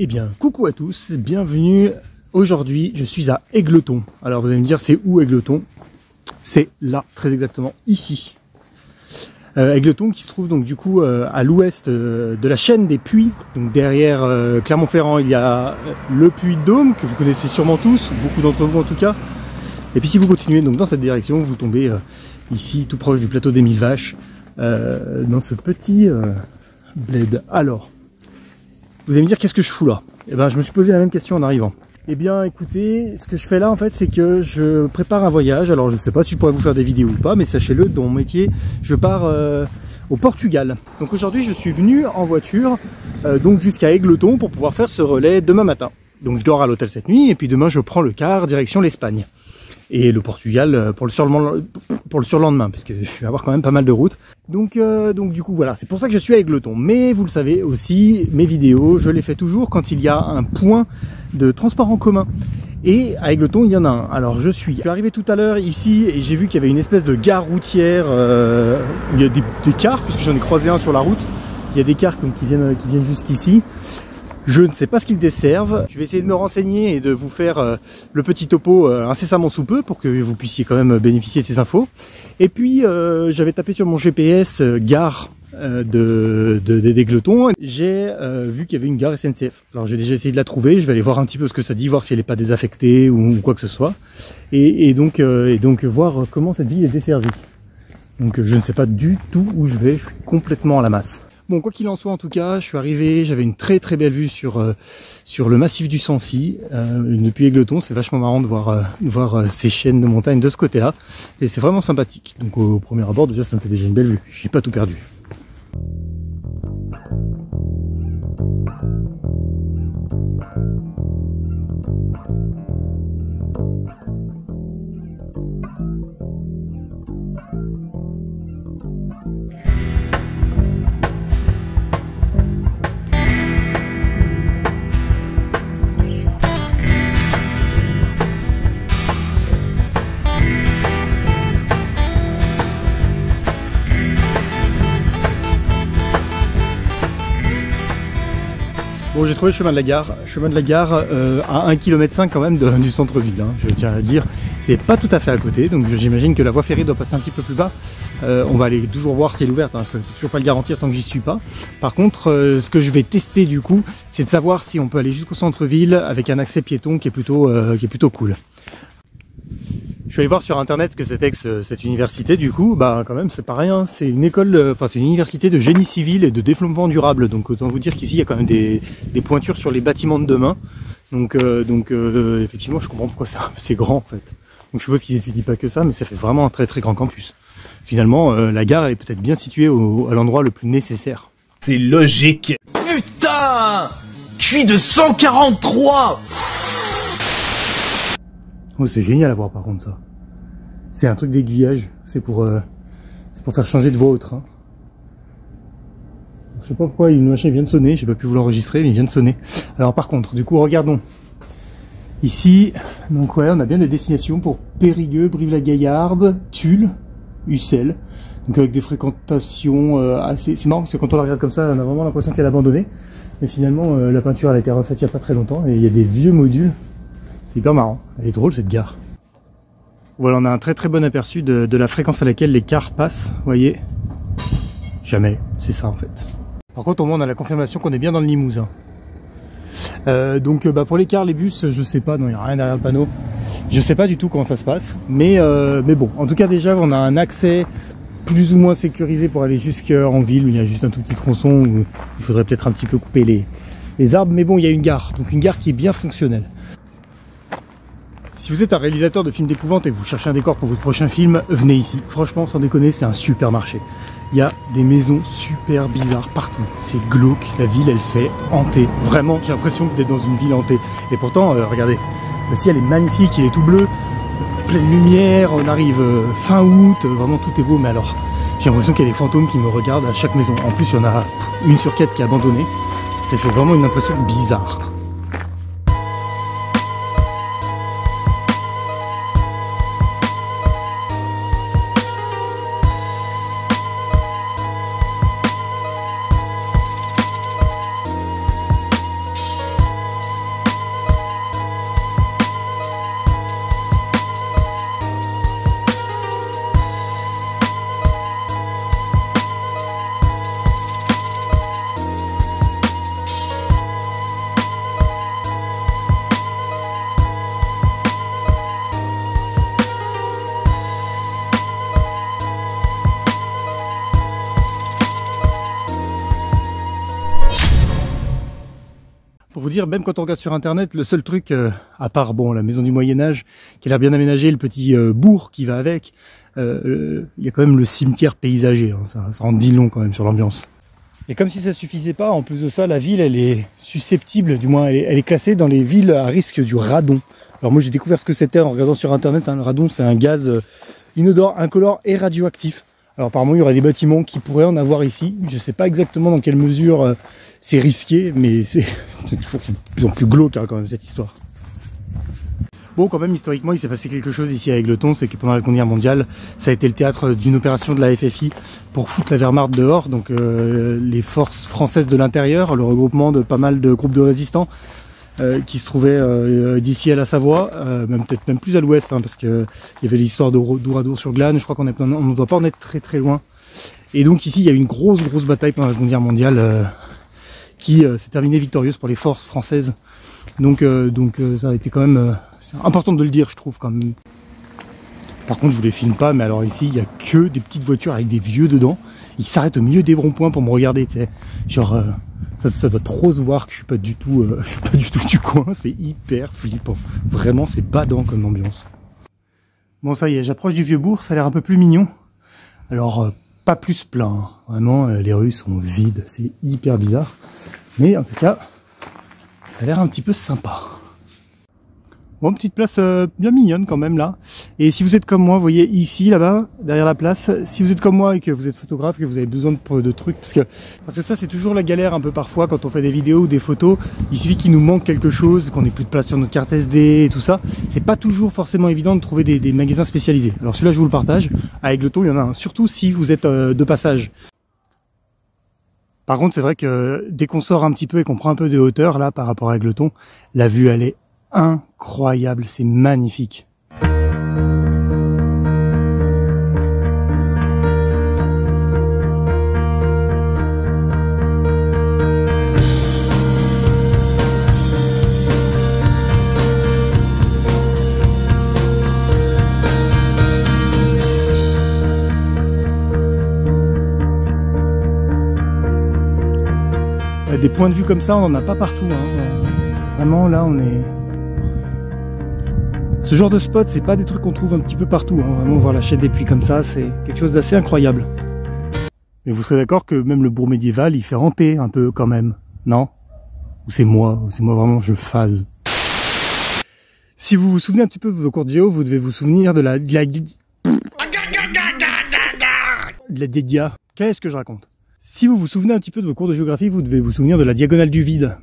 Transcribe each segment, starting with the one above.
Eh bien, coucou à tous, bienvenue. Aujourd'hui, je suis à Égletons. Alors, vous allez me dire, c'est où Égletons? C'est là, très exactement, ici. Égletons qui se trouve donc du coup à l'ouest de la chaîne des puits. Donc derrière Clermont-Ferrand, il y a le puits de Dôme, que vous connaissez sûrement tous, beaucoup d'entre vous en tout cas. Et puis si vous continuez donc dans cette direction, vous tombez ici, tout proche du plateau des Mille Vaches, dans ce petit bled. Alors, vous allez me dire, qu'est-ce que je fous là? Eh ben, je me suis posé la même question en arrivant. Eh bien, écoutez, ce que je fais là, en fait, c'est que je prépare un voyage. Alors, je ne sais pas si je pourrais vous faire des vidéos ou pas, mais sachez-le, dans mon métier, je pars au Portugal. Donc aujourd'hui, je suis venu en voiture, donc jusqu'à Égletons pour pouvoir faire ce relais demain matin. Donc je dors à l'hôtel cette nuit, et puis demain, je prends le car direction l'Espagne. Et le Portugal pour le surlendemain, parce que je vais avoir quand même pas mal de routes. Donc du coup voilà, c'est pour ça que je suis à Égletons. Mais vous le savez aussi, mes vidéos, je les fais toujours quand il y a un point de transport en commun. Et à Égletons, il y en a un. Alors je suis arrivé tout à l'heure ici et j'ai vu qu'il y avait une espèce de gare routière. Il y a des cars, puisque j'en ai croisé un sur la route. Il y a des cars donc, qui viennent jusqu'ici. Je ne sais pas ce qu'ils desservent. Je vais essayer de me renseigner et de vous faire le petit topo incessamment sous peu pour que vous puissiez quand même bénéficier de ces infos. Et puis j'avais tapé sur mon GPS gare d'Égletons. J'ai vu qu'il y avait une gare SNCF. Alors j'ai déjà essayé de la trouver. Je vais aller voir un petit peu ce que ça dit, voir si elle n'est pas désaffectée ou quoi que ce soit. Et donc voir comment cette ville est desservie. Donc je ne sais pas du tout où je vais. Je suis complètement à la masse. Bon, quoi qu'il en soit, en tout cas, je suis arrivé, j'avais une très très belle vue sur le massif du Sancy. Depuis Égletons, c'est vachement marrant de voir ces chaînes de montagnes de ce côté-là. Et c'est vraiment sympathique. Donc au premier abord, déjà, ça me fait déjà une belle vue. J'ai pas tout perdu. Bon, j'ai trouvé le chemin de la gare à 1,5 km quand même du centre-ville, hein, je tiens à le dire. C'est pas tout à fait à côté, donc j'imagine que la voie ferrée doit passer un petit peu plus bas. On va aller toujours voir si elle est ouverte, hein, je peux toujours pas le garantir tant que j'y suis pas. Par contre, ce que je vais tester du coup, c'est de savoir si on peut aller jusqu'au centre-ville avec un accès piéton qui est plutôt cool. Je suis allé voir sur internet ce que c'était que cette université, du coup, bah quand même c'est pas rien, c'est une école, c'est une université de génie civil et de développement durable, donc autant vous dire qu'ici il y a quand même des pointures sur les bâtiments de demain, donc effectivement je comprends pourquoi c'est grand en fait. Donc je suppose qu'ils étudient pas que ça, mais ça fait vraiment un très très grand campus. Finalement, la gare elle est peut-être bien située à l'endroit le plus nécessaire. C'est logique. Putain, cuit de 143. Oh, c'est génial à voir par contre ça. C'est un truc d'aiguillage, c'est pour faire changer de voie au train. Je sais pas pourquoi une machine vient de sonner, j'ai pas pu vous l'enregistrer mais il vient de sonner. Alors par contre, du coup regardons. Ici, donc ouais, on a bien des destinations pour Périgueux, Brive-la-Gaillarde, Tulle, Ussel. Donc avec des fréquentations assez... C'est marrant parce que quand on la regarde comme ça, on a vraiment l'impression qu'elle a abandonné. Mais finalement, la peinture elle a été refaite il n'y a pas très longtemps et il y a des vieux modules. C'est hyper marrant, elle est drôle cette gare. Voilà, on a un très très bon aperçu de la fréquence à laquelle les cars passent, vous voyez. Jamais, c'est ça en fait. Par contre au moins on a la confirmation qu'on est bien dans le Limousin. Donc pour les cars, les bus, je sais pas, non il n'y a rien derrière le panneau. Je sais pas du tout comment ça se passe, mais bon, en tout cas déjà on a un accès plus ou moins sécurisé pour aller jusqu'en ville, où il y a juste un tout petit tronçon, où il faudrait peut-être un petit peu couper les arbres, mais bon il y a une gare, donc une gare qui est bien fonctionnelle. Si vous êtes un réalisateur de films d'épouvante et vous cherchez un décor pour votre prochain film, venez ici. Franchement, sans déconner, c'est un super marché. Il y a des maisons super bizarres partout. C'est glauque, la ville elle fait hantée. Vraiment, j'ai l'impression d'être dans une ville hantée. Et pourtant, regardez, le ciel est magnifique, il est tout bleu, pleine lumière, on arrive fin août, vraiment tout est beau. Mais alors, j'ai l'impression qu'il y a des fantômes qui me regardent à chaque maison. En plus, il y en a une sur 4 qui est abandonnée. Ça fait vraiment une impression bizarre. Pour vous dire, même quand on regarde sur internet, le seul truc, à part bon la maison du Moyen-Âge, qui a l'air bien aménagée, le petit bourg qui va avec, il y a quand même le cimetière paysager, hein, ça en dit long quand même sur l'ambiance. Et comme si ça suffisait pas, en plus de ça, la ville elle est susceptible, du moins elle est classée dans les villes à risque du radon. Alors moi j'ai découvert ce que c'était en regardant sur internet, hein. Le radon c'est un gaz inodore, incolore et radioactif. Alors apparemment il y aurait des bâtiments qui pourraient en avoir ici, je ne sais pas exactement dans quelle mesure c'est risqué, mais c'est toujours de plus en plus glauque hein, quand même cette histoire. Bon, quand même, historiquement, il s'est passé quelque chose ici à Égletons, c'est que pendant la Seconde Guerre mondiale, ça a été le théâtre d'une opération de la FFI pour foutre la Wehrmacht dehors, donc les forces françaises de l'intérieur, le regroupement de pas mal de groupes de résistants qui se trouvaient d'ici à la Savoie, peut-être même plus à l'ouest, hein, parce qu'il y avait l'histoire d'Ouradour-sur-Glane, je crois qu'on ne doit pas en être très très loin. Et donc ici, il y a eu une grosse bataille pendant la Seconde Guerre mondiale qui s'est terminée victorieuse pour les forces françaises. Donc ça a été quand même... c'est important de le dire, je trouve, quand même. Par contre, je vous les filme pas, mais alors ici, il n'y a que des petites voitures avec des vieux dedans. Ils s'arrêtent au milieu des ronds-points pour me regarder, tu sais. Genre, ça doit trop se voir que je suis pas du tout du coin. C'est hyper flippant. Vraiment, c'est badant comme ambiance. Bon, ça y est, j'approche du vieux bourg, ça a l'air un peu plus mignon. Alors, pas plus plein. Hein. Vraiment, les rues sont vides. C'est hyper bizarre. Mais en tout cas... ça a l'air un petit peu sympa. Bon, petite place bien mignonne quand même là. Et si vous êtes comme moi, vous voyez ici, là-bas, derrière la place, si vous êtes comme moi et que vous êtes photographe, que vous avez besoin de trucs, parce que ça c'est toujours la galère un peu parfois quand on fait des vidéos ou des photos, il suffit qu'il nous manque quelque chose, qu'on ait plus de place sur notre carte SD et tout ça. C'est pas toujours forcément évident de trouver des magasins spécialisés. Alors celui-là je vous le partage, à Égletons il y en a un, surtout si vous êtes de passage. Par contre, c'est vrai que dès qu'on sort un petit peu et qu'on prend un peu de hauteur, là, par rapport à Égletons, la vue, elle est incroyable, c'est magnifique. Des points de vue comme ça, on n'en a pas partout. Hein. Vraiment, là, on est... ce genre de spot, c'est pas des trucs qu'on trouve un petit peu partout. Hein. Vraiment, voir la chaîne des puits comme ça, c'est quelque chose d'assez incroyable. Mais vous serez d'accord que même le bourg médiéval, il fait ramper un peu quand même, non? Ou c'est moi vraiment, je phase. Si vous vous souvenez un petit peu de vos cours de géo, vous devez vous souvenir de la dédia. Qu'est-ce que je raconte? Si vous vous souvenez un petit peu de vos cours de géographie, vous devez vous souvenir de la diagonale du vide.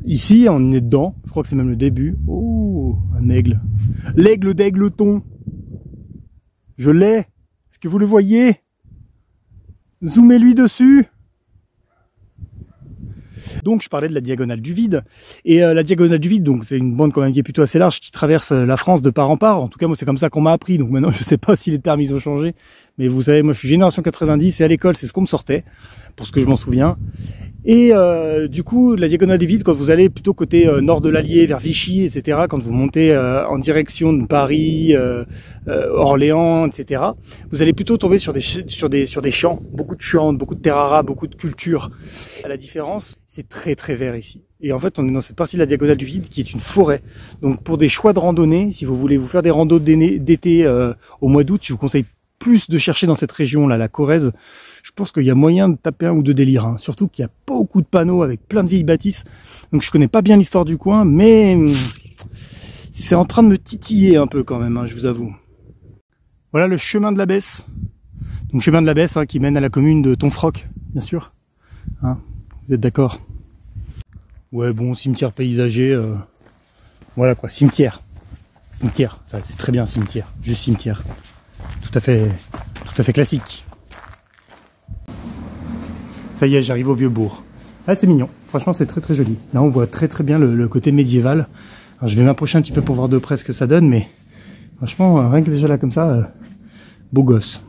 Ici, on est dedans. Je crois que c'est même le début. Oh, un aigle. L'aigle d'Égletons. Je l'ai. Est-ce que vous le voyez? Zoomez-lui dessus. Donc, je parlais de la diagonale du vide. Et la diagonale du vide, donc c'est une bande quand même qui est plutôt assez large, qui traverse la France de part en part. En tout cas, moi, c'est comme ça qu'on m'a appris. Donc maintenant, je sais pas si les termes ils ont changé. Mais vous savez, moi, je suis génération 90 et à l'école, c'est ce qu'on me sortait, pour ce que je m'en souviens. Et du coup, la diagonale du vide, quand vous allez plutôt côté nord de l'Allier, vers Vichy, etc., quand vous montez en direction de Paris, Orléans, etc., vous allez plutôt tomber sur des champs, beaucoup de terres rares, beaucoup de cultures. À la différence, c'est très très vert ici. Et en fait, on est dans cette partie de la diagonale du vide qui est une forêt. Donc pour des choix de randonnée, si vous voulez vous faire des randos d'été au mois d'août, je vous conseille plus de chercher dans cette région-là, la Corrèze. Je pense qu'il y a moyen de taper un ou deux délires, hein. Surtout qu'il y a beaucoup de panneaux avec plein de vieilles bâtisses. Donc je connais pas bien l'histoire du coin, mais c'est en train de me titiller un peu quand même, hein, je vous avoue. Voilà le chemin de la Besse. Donc chemin de la Besse, hein, qui mène à la commune de Tonfroc, bien sûr. Hein, vous êtes d'accord? Ouais, bon, cimetière paysager. Voilà quoi, cimetière. Cimetière, c'est très bien, cimetière. Juste cimetière. Tout à fait classique. Ça y est, j'arrive au vieux bourg. Ah, c'est mignon. Franchement, c'est très très joli. Là, on voit très très bien le côté médiéval. Alors, je vais m'approcher un petit peu pour voir de près ce que ça donne, mais franchement, rien que déjà là comme ça, beau gosse.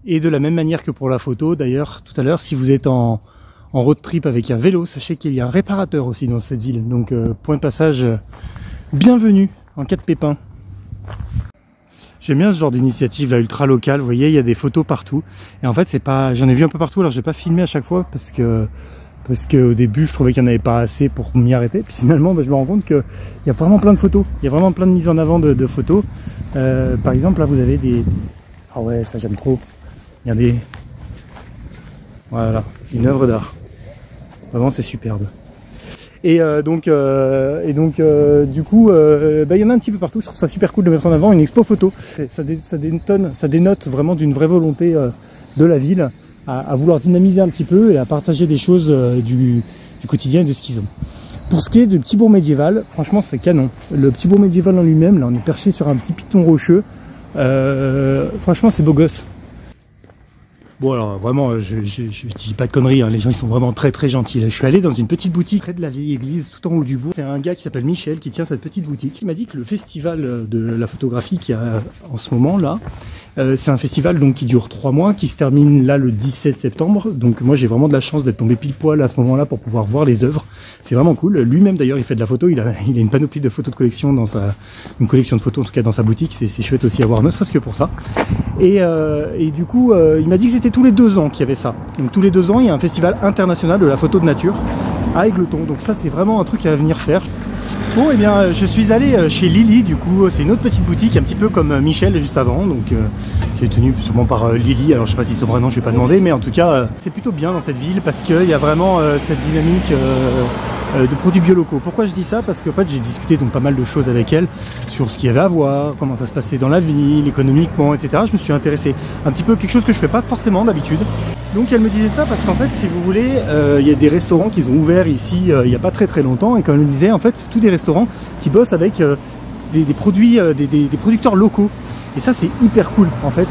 Et de la même manière que pour la photo, d'ailleurs, tout à l'heure, si vous êtes en road trip avec un vélo, sachez qu'il y a un réparateur aussi dans cette ville. Donc, point de passage, bienvenue en cas de pépin. J'aime bien ce genre d'initiative là, ultra locale. Vous voyez, il y a des photos partout. Et en fait, c'est pas, j'en ai vu un peu partout. Alors, j'ai pas filmé à chaque fois parce que parce qu'au début je trouvais qu'il n'y en avait pas assez pour m'y arrêter, puis finalement je me rends compte qu'il y a vraiment plein de photos, il y a vraiment plein de mises en avant de photos. Par exemple là vous avez des... Ah ouais, ça j'aime trop. Regardez. Voilà, une œuvre d'art. Vraiment c'est superbe. Et donc du coup, il y en a un petit peu partout. Je trouve ça super cool de mettre en avant une expo photo. Ça dénote vraiment d'une vraie volonté de la ville à vouloir dynamiser un petit peu et à partager des choses du quotidien et de ce qu'ils ont. Pour ce qui est du petit bourg médiéval, franchement c'est canon. Le petit bourg médiéval en lui-même, là on est perché sur un petit piton rocheux. Franchement c'est beau gosse. Bon alors vraiment je dis pas de conneries, hein. Les gens ils sont vraiment très très gentils. Là, je suis allé dans une petite boutique près de la vieille église tout en haut du bourg. C'est un gars qui s'appelle Michel qui tient cette petite boutique. Il m'a dit que le festival de la photographie qu'il y a en ce moment là, c'est un festival donc qui dure 3 mois, qui se termine là le 17 septembre. Donc moi j'ai vraiment de la chance d'être tombé pile poil à ce moment-là pour pouvoir voir les œuvres. C'est vraiment cool. Lui-même d'ailleurs il fait de la photo, il a une panoplie de photos de collection dans une collection de photos en tout cas dans sa boutique. C'est chouette aussi à voir, ne serait-ce que pour ça. Et du coup il m'a dit que c'était tous les 2 ans qu'il y avait ça. Donc tous les 2 ans il y a un festival international de la photo de nature à Égletons. Donc ça c'est vraiment un truc à venir faire. Bon, et bien je suis allé chez Lily, du coup c'est une autre petite boutique un petit peu comme Michel juste avant, donc qui est tenue sûrement par Lily. Alors je sais pas si c'est vrai, non, je vais pas demander, mais en tout cas c'est plutôt bien dans cette ville parce qu'il y a vraiment cette dynamique de produits bio locaux. Pourquoi je dis ça? Parce qu'en fait j'ai discuté donc pas mal de choses avec elle sur ce qu'il y avait à voir, comment ça se passait dans la ville, économiquement, etc. Je me suis intéressé un petit peu quelque chose que je fais pas forcément d'habitude. Donc elle me disait ça parce qu'en fait si vous voulez il y a des restaurants qui ont ouvert ici il n'y a pas très longtemps, et comme elle me disait en fait c'est tous des restaurants qui bossent avec des produits des producteurs locaux, et ça c'est hyper cool en fait.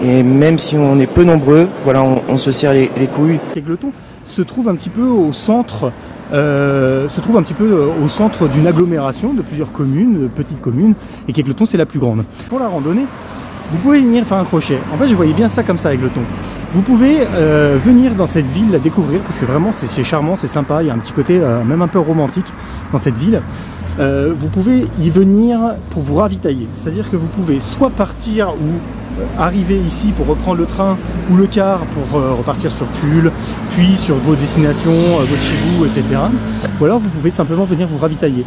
Et même si on est peu nombreux, voilà, on se serre les couilles. Égletons se trouve un petit peu au centre d'une agglomération de plusieurs communes, de petites communes, et qu'Égletons c'est la plus grande. Pour la randonnée, vous pouvez venir faire un crochet. En fait je voyais bien ça comme ça, Égletons. Vous pouvez venir dans cette ville la découvrir parce que vraiment c'est charmant, c'est sympa, il y a un petit côté même un peu romantique dans cette ville. Vous pouvez y venir pour vous ravitailler, c'est-à-dire que vous pouvez soit partir ou arriver ici pour reprendre le train ou le car pour repartir sur Tulle, puis sur vos destinations, votre chez vous, etc. Ou alors vous pouvez simplement venir vous ravitailler.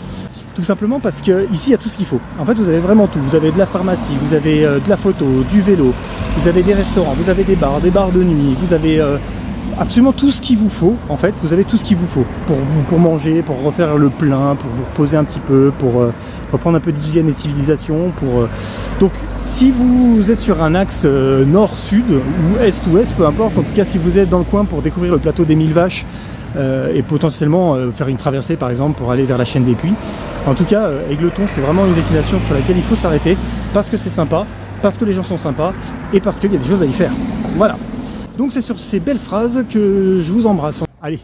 Tout simplement parce que ici il y a tout ce qu'il faut. En fait vous avez vraiment tout. Vous avez de la pharmacie, vous avez de la photo, du vélo, vous avez des restaurants, vous avez des bars de nuit, vous avez absolument tout ce qu'il vous faut. En fait vous avez tout ce qu'il vous faut pour manger, pour refaire le plein, pour vous reposer un petit peu, pour reprendre un peu d'hygiène et de civilisation. Donc si vous êtes sur un axe nord-sud ou est-ouest, peu importe, en tout cas si vous êtes dans le coin pour découvrir le plateau des 1000 vaches et potentiellement faire une traversée par exemple pour aller vers la chaîne des Puits. En tout cas, Égletons c'est vraiment une destination sur laquelle il faut s'arrêter parce que c'est sympa, parce que les gens sont sympas et parce qu'il y a des choses à y faire. Voilà. Donc c'est sur ces belles phrases que je vous embrasse. Allez.